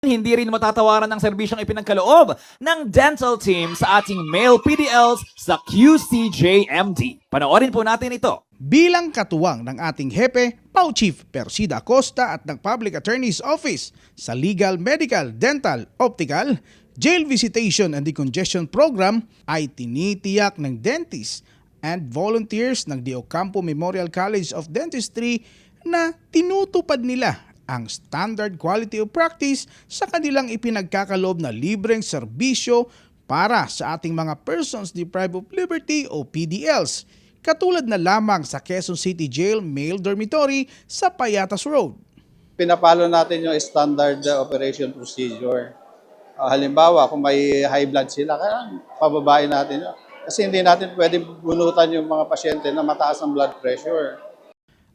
Hindi rin matatawaran ang serbisyong ipinagkaloob ng dental team sa ating male PDLs sa QCJMD. Panoorin po natin ito. Bilang katuwang ng ating hepe, Pau Chief Persida Acosta at ng Public Attorney's Office sa Legal, Medical, Dental, Optical, Jail Visitation and Decongestion Program ay tinitiyak ng dentists and volunteers ng De Ocampo Memorial College of Dentistry na tinutupad nila ang standard quality of practice sa kanilang ipinagkakaloob na libreng serbisyo para sa ating mga persons deprived of liberty o PDLs, katulad na lamang sa Quezon City Jail Male Dormitory sa Payatas Road. Pinapalo natin yung standard operation procedure. Halimbawa, kung may high blood sila, kaya pababain natin yun. Kasi hindi natin pwede bunutan yung mga pasyente na mataas ang blood pressure.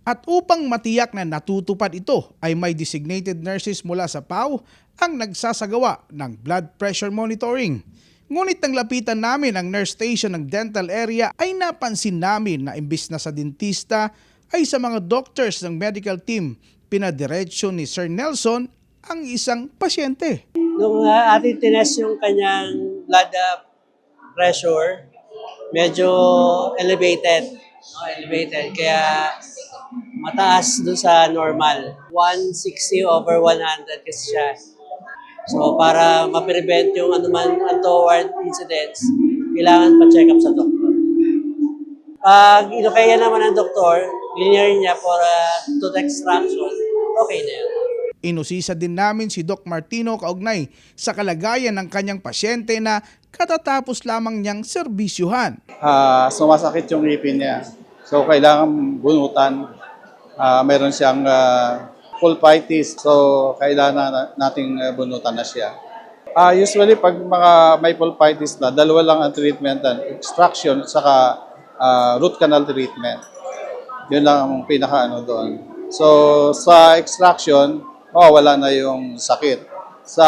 At upang matiyak na natutupad ito ay may designated nurses mula sa PAO ang nagsasagawa ng blood pressure monitoring. Ngunit nang lapitan namin ang nurse station ng dental area ay napansin namin na imbis na sa dentista ay sa mga doctors ng medical team, pinadiretso ni Sir Nelson ang isang pasyente. Nung ating tinest yung kanyang blood pressure, medyo elevated. Kaya mataas doon sa normal. 160/100 kasi siya. So para ma-prevent yung anuman untoward incidents, kailangan pa-check up sa doktor. Pag inukaya naman ng doktor, linear niya for tooth extraction, okay na yun. Inusisa din namin si Doc Martino kaugnay sa kalagayan ng kanyang pasyente na katatapos lamang niyang serbisyuhan. Sumasakit yung ngipin niya. So, kailangan bunutan. Meron siyang pulpitis. So, kailangan nating bunutan na siya. Usually, pag mga may pulpitis na, dalawa lang ang treatment. Extraction, saka root canal treatment. Yun lang ang pinaka-ano doon. So, sa extraction, wala na yung sakit. Sa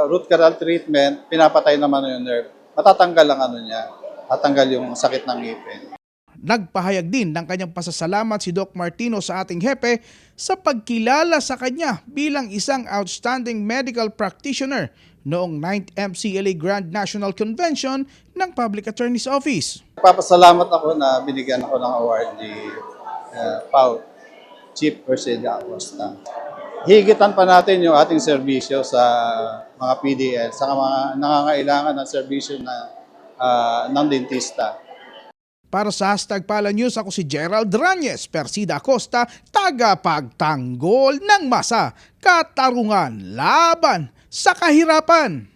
root canal treatment, pinapatay naman yung nerve. Matatanggal ang ano niya. Tatanggal yung sakit ng ngipin. Nagpahayag din ng kanyang pasasalamat si Doc Martino sa ating hepe sa pagkilala sa kanya bilang isang outstanding medical practitioner noong 9th MCLA Grand National Convention ng Public Attorney's Office. Papasalamat ako na binigyan ako ng award ni Pau Chief Persida Acosta. Higitan pa natin yung ating serbisyo sa mga PDL, sa mga nangangailangan ng serbisyo ng dentista. Para sa #Pala News, ako si Gerald Ranyes, Persida Acosta, tagapagtanggol ng masa, katarungan laban sa kahirapan.